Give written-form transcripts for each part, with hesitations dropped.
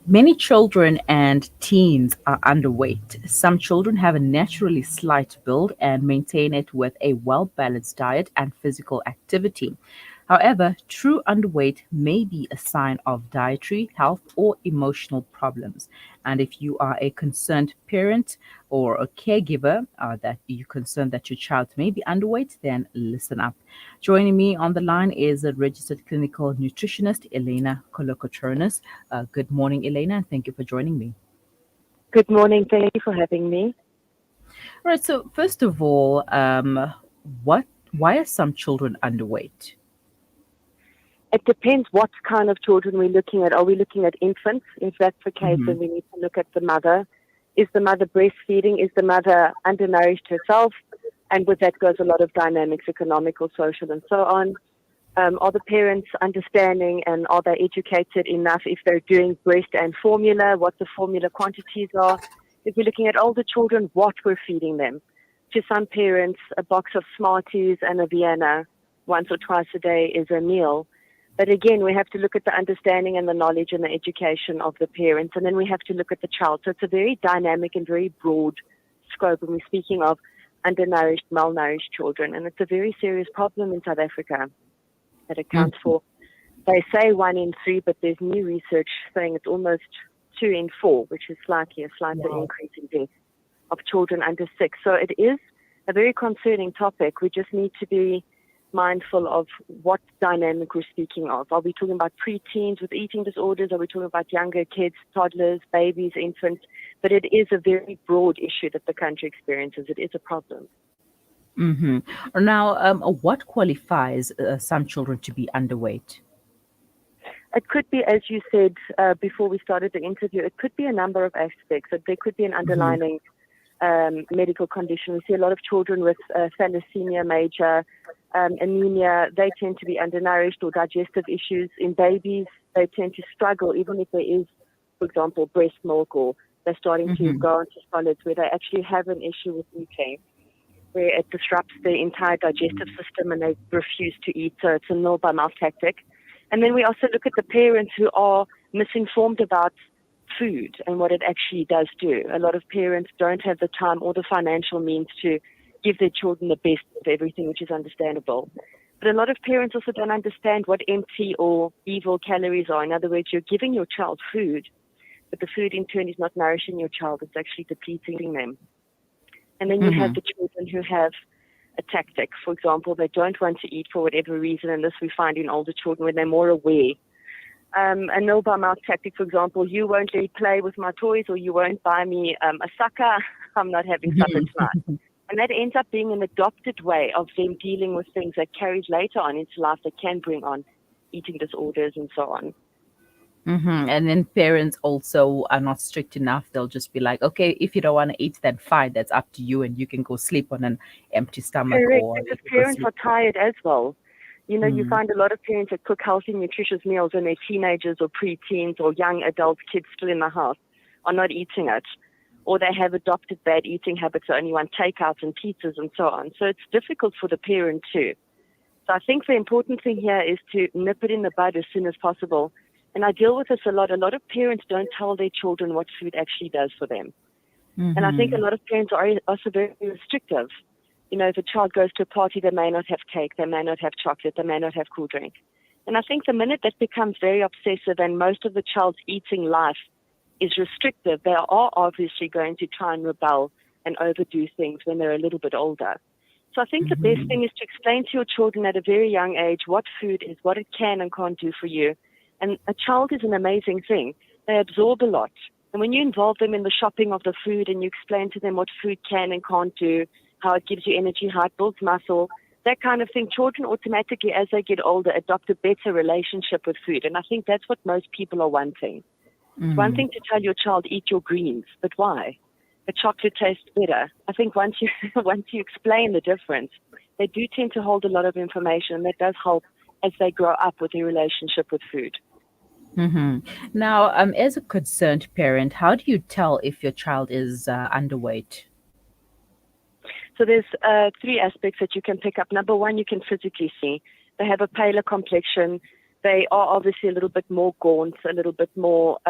Many children and teens are underweight. Some children have a naturally slight build and maintain it with a well balanced diet and physical activity. However, true underweight may be a sign of dietary, health, or emotional problems. And if you are a concerned parent or a caregiver that you're concerned that your child may be underweight, then listen up. Joining me on the line is a registered clinical nutritionist, Elenia Kolokotronis. Good morning, Elena, and thank you for joining me. Good morning. Thank you for having me. All right, so first of all, what why are some children underweight? It depends what kind of children we're looking at. Are we looking at infants? If that's the case, Mm-hmm. then we need to look at the mother. Is the mother breastfeeding? Is the mother undernourished herself? And with that goes a lot of dynamics, economical, social, and so on. Are the parents understanding and are they educated enough if they're doing breast and formula, what the formula quantities are? If we're looking at older children, what we're feeding them. To some parents, a box of Smarties and a Vienna once or twice a day is a meal. But again, we have to look at the understanding and the knowledge and the education of the parents, and then we have to look at the child. So it's a very dynamic and very broad scope when we're speaking of undernourished, malnourished children, and it's a very serious problem in South Africa that accounts for, they say 1 in 3, but there's new research saying it's almost 2 in 4, which is slightly a slighter Wow. increase in death of children under 6. So it is a very concerning topic. We just need to be mindful of what dynamic we're speaking of. Are we talking about preteens with eating disorders? Are we talking about younger kids, toddlers, babies, infants? But it is a very broad issue that the country experiences. It is a problem. Mm-hmm. Now, what qualifies some children to be underweight? It could be, as you said before we started the interview, it could be a number of aspects. That there could be an Mm-hmm. underlying medical condition. We see a lot of children with thalassemia major, anemia. They tend to be undernourished or digestive issues. In babies, they tend to struggle, even if there is, for example, breast milk or they're starting to Mm-hmm. go into solids where they actually have an issue with eating, where it disrupts the entire digestive system and they refuse to eat. So it's a nil by mouth tactic. And then we also look at the parents who are misinformed about food and what it actually does do. A lot of parents don't have the time or the financial means to give their children the best of everything, which is understandable. But a lot of parents also don't understand what empty or evil calories are. In other words, you're giving your child food, but the food in turn is not nourishing your child. It's actually depleting them. And then you have Mm-hmm. the children who have a tactic. For example, they don't want to eat for whatever reason, and this we find in older children when they're more aware. A no by mouth tactic, for example, you won't let me play with my toys or you won't buy me a sucker, I'm not having supper tonight. And that ends up being an adopted way of them dealing with things that carries later on into life that can bring on eating disorders and so on. Mm-hmm. And then parents also are not strict enough. They'll just be like, okay, if you don't want to eat, then fine, that's up to you, and you can go sleep on an empty stomach, Correct, or you because can go parents sleep. are tired as well. You know, you Mm-hmm. find a lot of parents that cook healthy, nutritious meals when they're teenagers or preteens or young adult kids still in the house are not eating it. Or they have adopted bad eating habits, they only want takeouts and pizzas and so on. So it's difficult for the parent too. So I think the important thing here is to nip it in the bud as soon as possible. And I deal with this a lot. A lot of parents don't tell their children what food actually does for them. And I think a Mm-hmm. lot of parents are also very restrictive. You know, if a child goes to a party, they may not have cake, they may not have chocolate, they may not have cool drink. And I think the minute that becomes very obsessive and most of the child's eating life is restrictive, they are obviously going to try and rebel and overdo things when they're a little bit older. So I think the best Mm-hmm. thing is to explain to your children at a very young age what food is, what it can and can't do for you. And a child is an amazing thing. They absorb a lot. And when you involve them in the shopping of the food and you explain to them what food can and can't do, how it gives you energy, how it builds muscle, that kind of thing, children automatically, as they get older, adopt a better relationship with food. And I think that's what most people are wanting. It's one Mm-hmm. thing to tell your child, eat your greens, but why? The chocolate tastes better. I think once you once you explain the difference, they do tend to hold a lot of information, and that does help as they grow up with their relationship with food. Mm-hmm. Now, as a concerned parent, how do you tell if your child is underweight? So there's 3 aspects that you can pick up. Number one, you can physically see. They have a paler complexion. They are obviously a little bit more gaunt, a little bit more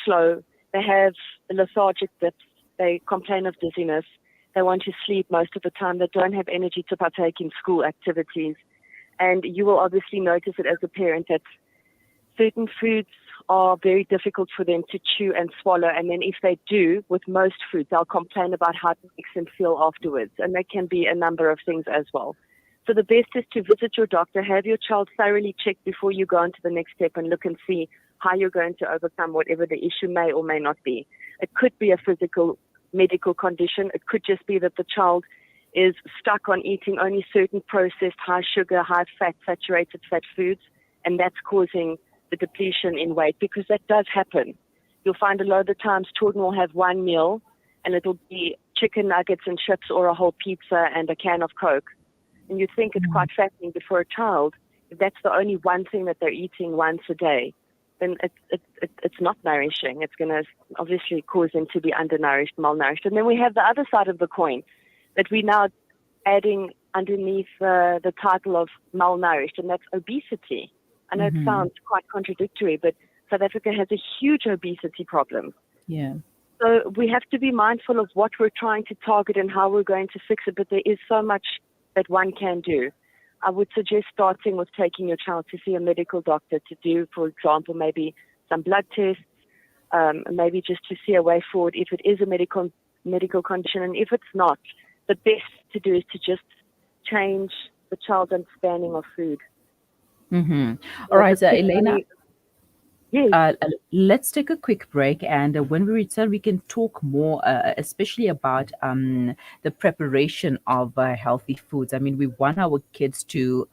slow. They have lethargic dips. They complain of dizziness. They want to sleep most of the time. They don't have energy to partake in school activities. And you will obviously notice it as a parent that certain foods are very difficult for them to chew and swallow. And then if they do, with most foods, they'll complain about how it makes them feel afterwards. And that can be a number of things as well. So the best is to visit your doctor, have your child thoroughly checked before you go on to the next step and look and see how you're going to overcome whatever the issue may or may not be. It could be a physical medical condition. It could just be that the child is stuck on eating only certain processed, high sugar, high fat, saturated fat foods, and that's causing the depletion in weight, because that does happen. You'll find a lot of the times children will have one meal and it'll be chicken nuggets and chips or a whole pizza and a can of Coke. And you think it's quite fattening, but for a child, if that's the only one thing that they're eating once a day, then it's not nourishing. It's going to obviously cause them to be undernourished, malnourished. And then we have the other side of the coin that we're now adding underneath the title of malnourished, and that's obesity. I know it sounds quite contradictory, but South Africa has a huge obesity problem. Yeah. So we have to be mindful of what we're trying to target and how we're going to fix it, but there is so much that one can do. I would suggest starting with taking your child to see a medical doctor to do, for example, maybe some blood tests, maybe just to see a way forward if it is a medical condition. And if it's not, the best to do is to just change the child's understanding of food. All right, Elena. Yes. Let's take a quick break, and when we return, we can talk more, especially about the preparation of healthy foods. I mean, we want our kids to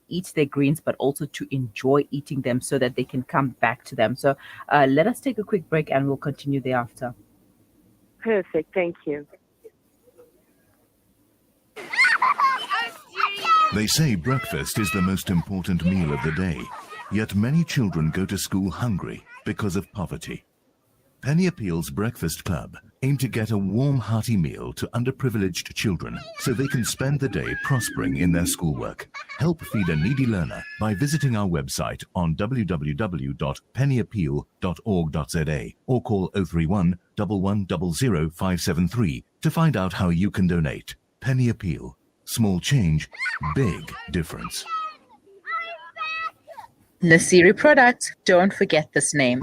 eat their greens, but also to enjoy eating them so that they can come back to them. So let us take a quick break, and we'll continue thereafter. Perfect. Thank you. They say breakfast is the most important meal of the day. Yet many children go to school hungry because of poverty. Penny Appeal's Breakfast Club aim to get a warm, hearty meal to underprivileged children so they can spend the day prospering in their schoolwork. Help feed a needy learner by visiting our website on www.pennyappeal.org.za or call 031 1100 573 to find out how you can donate. Penny Appeal. Small change, big difference. Nasiri Products, don't forget this name.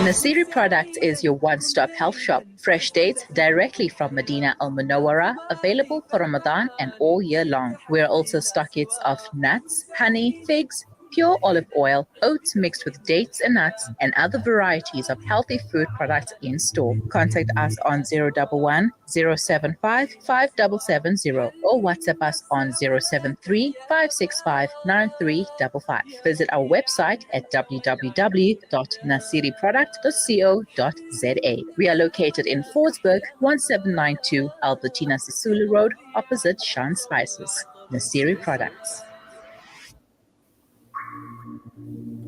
Nasiri Products is your one-stop health shop. Fresh dates directly from Medina Al Munawwara, available for Ramadan and all year long. We're also stockists of nuts, honey, figs, pure olive oil, oats mixed with dates and nuts, and other varieties of healthy food products in store. Contact us on 011 075 5770 or WhatsApp us on 073 565 9355. Visit our website at www.nasiriproduct.co.za. We are located in Fordsburg, 1792 Albertina Sisulu Road, opposite Shan Spices. Nasiri Products.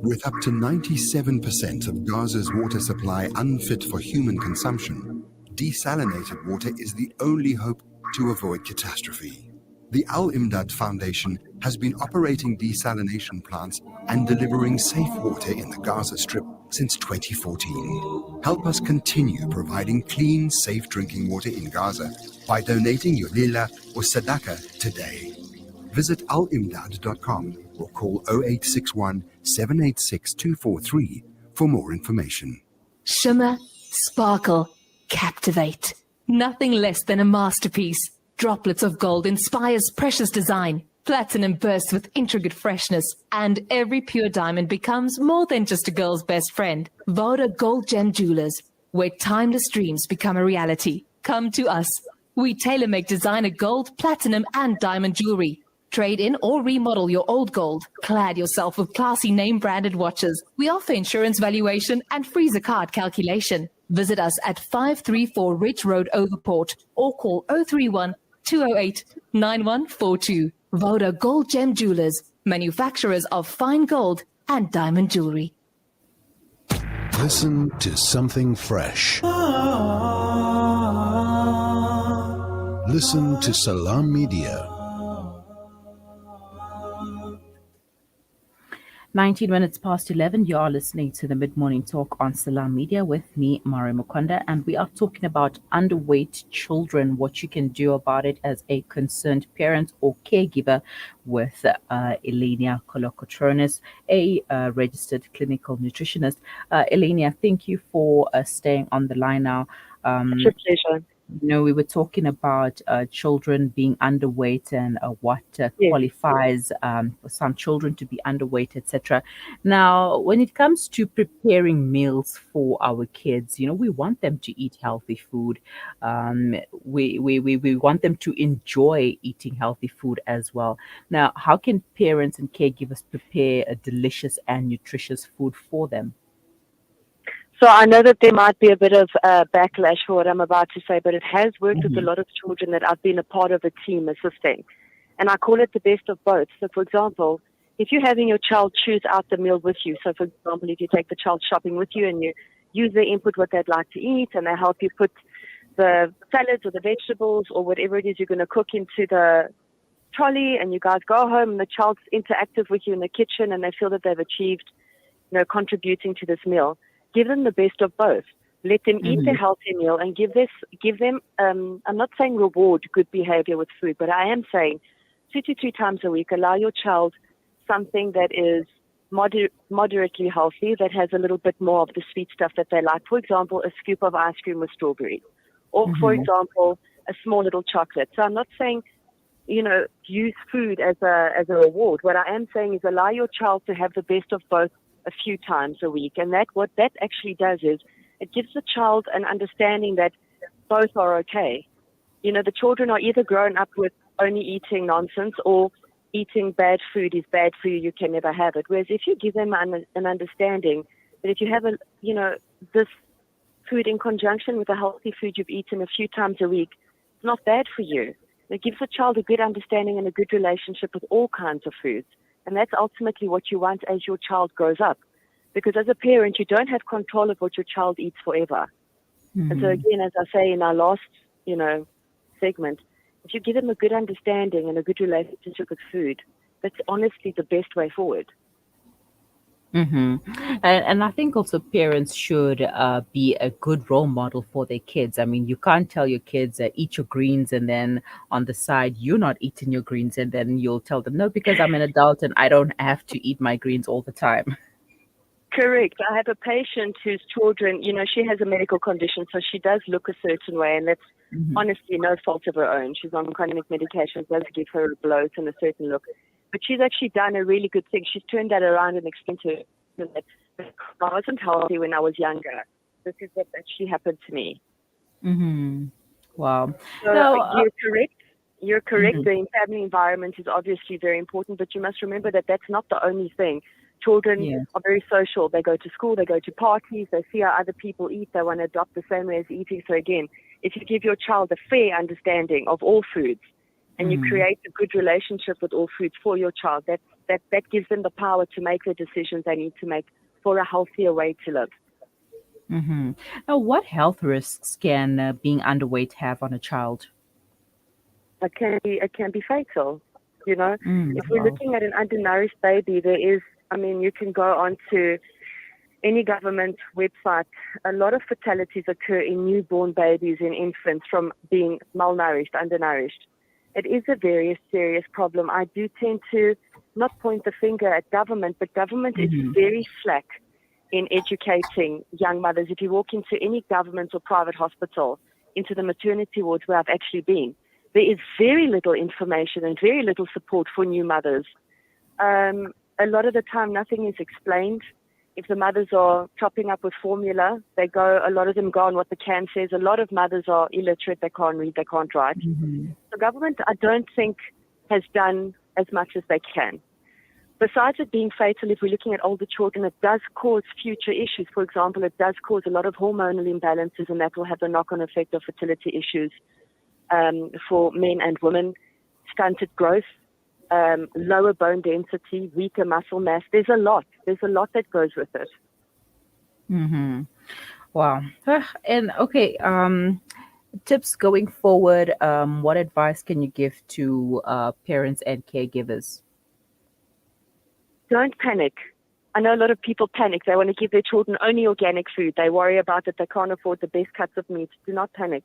With up to 97% of Gaza's water supply unfit for human consumption, desalinated water is the only hope to avoid catastrophe. The Al-Imdad Foundation has been operating desalination plants and delivering safe water in the Gaza Strip since 2014. Help us continue providing clean, safe drinking water in Gaza by donating your lila or sadaqah today. Visit alimdad.com or call 0861 786 243 for more information. Shimmer, sparkle, captivate. Nothing less than a masterpiece. Droplets of gold inspires precious design. Platinum bursts with intricate freshness, and every pure diamond becomes more than just a girl's best friend. Voda Gold Gem Jewelers, where timeless dreams become a reality. Come to us. We tailor-make designer gold, platinum, and diamond jewelry. Trade in or remodel your old gold. Clad yourself with classy name-branded watches. We offer insurance valuation and free zakat calculation. Visit us at 534 Ridge Road, Overport, or call 031 208 9142. Voda Gold Gem Jewelers, manufacturers of fine gold and diamond jewelry. Listen to something fresh. Listen to Salam Media. 19 minutes past 11, you are listening to the Mid Morning Talk on Salam Media with me, Mari Mukonda, and we are talking about underweight children, what you can do about it as a concerned parent or caregiver with Elenia Kolokotronis, a registered clinical nutritionist. Elenia, thank you for staying on the line now. It's a pleasure. We were talking about children being underweight and what Yes. qualifies for some children to be underweight, etc. Now, when it comes to preparing meals for our kids, we want them to eat healthy food. We want them to enjoy eating healthy food as well. Now, how can parents and caregivers prepare a delicious and nutritious food for them? So I know that there might be a bit of backlash for what I'm about to say, but it has worked with a Mm-hmm. lot of children that I've been a part of a team assisting. And I call it the best of both. So, for example, if you're having your child choose out the meal with you, so for example, if you take the child shopping with you and you use their input what they'd like to eat and they help you put the salads or the vegetables or whatever it is you're going to cook into the trolley and you guys go home and the child's interactive with you in the kitchen and they feel that they've achieved, contributing to this meal, give them the best of both. Let them eat the healthy meal and give them, I'm not saying reward good behavior with food, but I am saying 2 to 3 times a week, allow your child something that is moderately healthy, that has a little bit more of the sweet stuff that they like. For example, a scoop of ice cream with strawberries. Or, for example, a small little chocolate. So I'm not saying, use food as a reward. What I am saying is allow your child to have the best of both a few times a week. And what that actually does is it gives the child an understanding that both are okay. The children are either grown up with only eating nonsense or eating bad food is bad for you, you can never have it. Whereas if you give them an understanding that if you have this food in conjunction with the healthy food you've eaten a few times a week, it's not bad for you. It gives the child a good understanding and a good relationship with all kinds of foods. And that's ultimately what you want as your child grows up. Because as a parent, you don't have control of what your child eats forever. And so again, as I say in our last, segment, if you give them a good understanding and a good relationship with food, that's honestly the best way forward. And I think also parents should be a good role model for their kids. I mean, you can't tell your kids eat your greens and then on the side you're not eating your greens and then you'll tell them no because I'm an adult and I don't have to eat my greens all the time. Correct. I have a patient whose children, she has a medical condition, so she does look a certain way, and that's honestly no fault of her own. She's on chronic medication, it does give her a bloat and a certain look. But she's actually done a really good thing. She's turned that around and explained to her that I wasn't healthy when I was younger. This is what actually happened to me. Wow. So Now, you're correct. You're correct. The family environment is obviously very important, but you must remember that that's not the only thing. Children yes. are very social. They go to school, they go to parties, they see how other people eat, they want to adopt the same way as eating. So again, if you give your child a fair understanding of all foods and you create a good relationship with all foods for your child, that gives them the power to make the decisions they need to make for a healthier way to live. Now, what health risks can being underweight have on a child? It can be fatal. If we're Wow. looking at an undernourished baby, you can go on to any government website. A lot of fatalities occur in newborn babies and infants from being malnourished, undernourished. It is a very serious problem. I do tend to not point the finger at government, but government is very slack in educating young mothers. If you walk into any government or private hospital, into the maternity wards where I've actually been, there is very little information and very little support for new mothers. A lot of the time, nothing is explained. If the mothers are topping up with formula, a lot of them go on what the can says. A lot of mothers are illiterate, they can't read, they can't write. The government, I don't think, has done as much as they can. Besides it being fatal, if we're looking at older children, it does cause future issues. For example, it does cause a lot of hormonal imbalances, and that will have the knock-on effect of fertility issues for men and women, stunted growth, lower bone density, weaker muscle mass. There's a lot that goes with it. Wow. And okay, tips going forward. What advice can you give to parents and caregivers? Don't panic. I know a lot of people panic. They want to give their children only organic food. They worry about that they can't afford the best cuts of meat. Do not panic.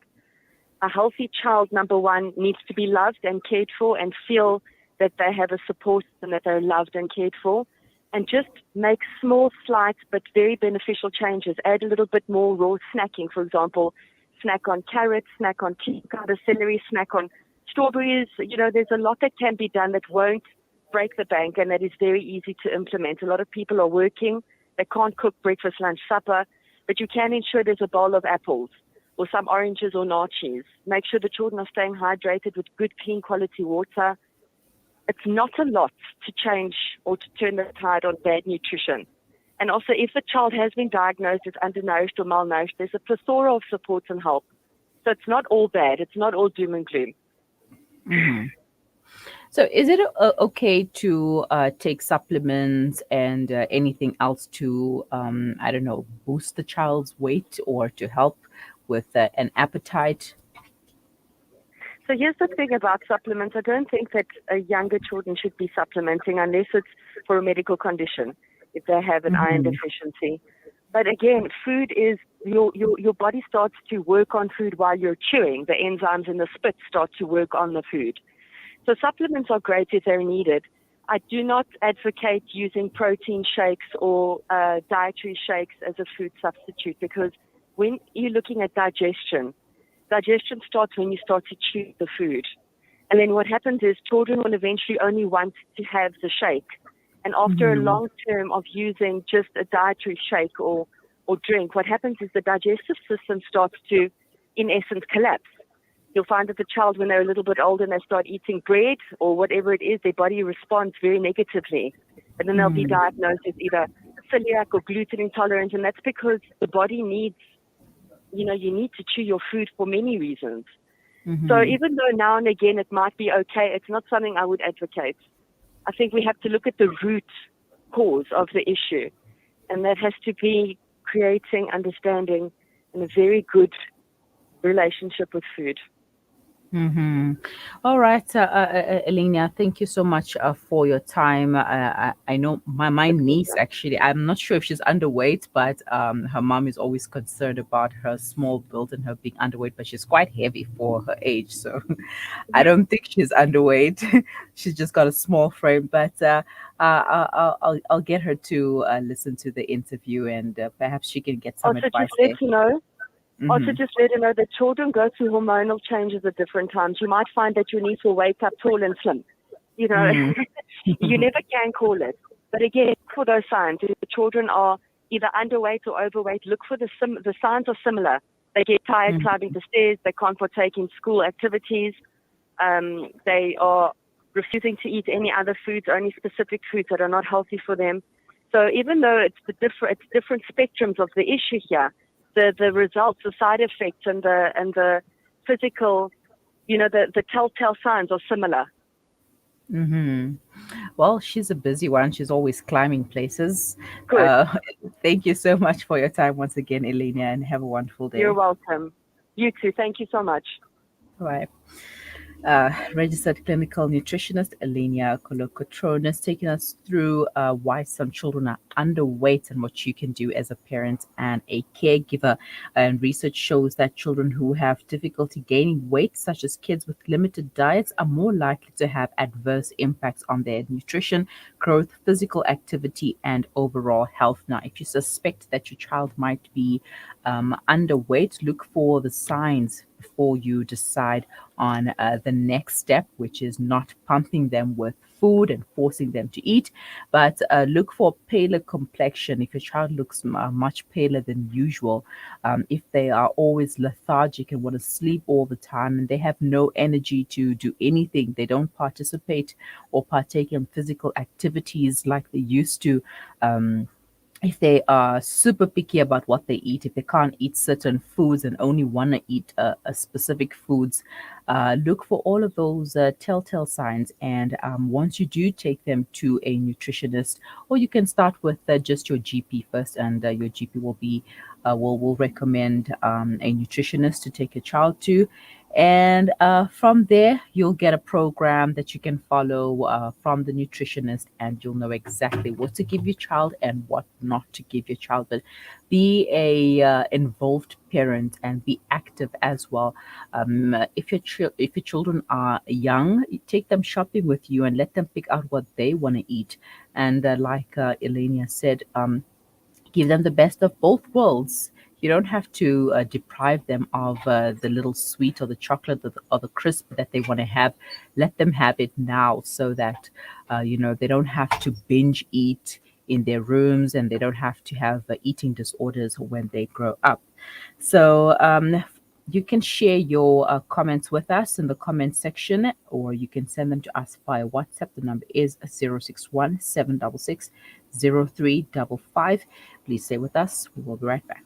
A healthy child, number one, needs to be loved and cared for and feel that they have a support and that they're loved and cared for. And just make small, slight, but very beneficial changes. Add a little bit more raw snacking, for example. Snack on carrots, snack on cucumber, celery, snack on strawberries. There's a lot that can be done that won't break the bank and that is very easy to implement. A lot of people are working. They can't cook breakfast, lunch, supper, but you can ensure there's a bowl of apples or some oranges or nachos. Make sure the children are staying hydrated with good, clean, quality water. It's not a lot to change or to turn the tide on bad nutrition. And also, if a child has been diagnosed as undernourished or malnourished, there's a plethora of supports and help. So it's not all bad. It's not all doom and gloom. Mm-hmm. So is it okay to take supplements and anything else to, boost the child's weight or to help with an appetite? So here's the thing about supplements. I don't think that younger children should be supplementing unless it's for a medical condition, if they have an iron deficiency. But again, food is, your body starts to work on food while you're chewing. The enzymes in the spit start to work on the food. So supplements are great if they're needed. I do not advocate using protein shakes or dietary shakes as a food substitute, because when you're looking at digestion starts when you start to chew the food. And then what happens is children will eventually only want to have the shake. And after a long term of using just a dietary shake or drink, what happens is the digestive system starts to, in essence, collapse. You'll find that the child, when they're a little bit older and they start eating bread or whatever it is, their body responds very negatively. And then they'll be diagnosed as either celiac or gluten intolerant. And that's because the body needs, you need to chew your food for many reasons. So even though now and again it might be okay, it's not something I would advocate. I think we have to look at the root cause of the issue. And that has to be creating understanding and a very good relationship with food. All right, Elenia, thank you so much for your time. I know my niece, actually, I'm not sure if she's underweight, but her mom is always concerned about her small build and her being underweight, but she's quite heavy for her age. So I don't think she's underweight. She's just got a small frame, but I'll get her to listen to the interview, and perhaps she can get some Also, advice just there. let you know. Also, just let you know that children go through hormonal changes at different times. You might find that your niece will wake up tall and slim. You never can call it. But again, look for those signs. If the children are either underweight or overweight, look for the signs are similar. They get tired climbing the stairs. They can't partake in school activities. They are refusing to eat any other foods, only specific foods that are not healthy for them. So even though it's different spectrums of the issue here, the results, the side effects, and the physical, the telltale signs are similar. Well, she's a busy one. She's always climbing places. Good. Thank you so much for your time once again, Elenia, and have a wonderful day. You're welcome. You too. Thank you so much. Bye. Registered clinical nutritionist Elenia Kolokotronis taking us through why some children are underweight and what you can do as a parent and a caregiver. And research shows that children who have difficulty gaining weight, such as kids with limited diets, are more likely to have adverse impacts on their nutrition, growth, physical activity, and overall health. Now, if you suspect that your child might be underweight, look for the signs before you decide on the next step, which is not pumping them with food and forcing them to eat, but look for paler complexion. If your child looks much paler than usual, if they are always lethargic and want to sleep all the time and they have no energy to do anything, they don't participate or partake in physical activities like they used to, if they are super picky about what they eat, if they can't eat certain foods and only want to eat a specific foods, look for all of those telltale signs. And once you do take them to a nutritionist, or you can start with just your GP first, and your GP will be will recommend a nutritionist to take your child to. And from there, you'll get a program that you can follow from the nutritionist, and you'll know exactly what to give your child and what not to give your child. But be a involved parent and be active as well. If your children are young, you take them shopping with you and let them pick out what they want to eat. And like Elenia said, give them the best of both worlds. You don't have to deprive them of the little sweet or the chocolate or the crisp that they want to have. Let them have it now so that they don't have to binge eat in their rooms, and they don't have to have eating disorders when they grow up. So you can share your comments with us in the comment section, or you can send them to us via WhatsApp. The number is 061 766 0355. Please stay with us. We will be right back.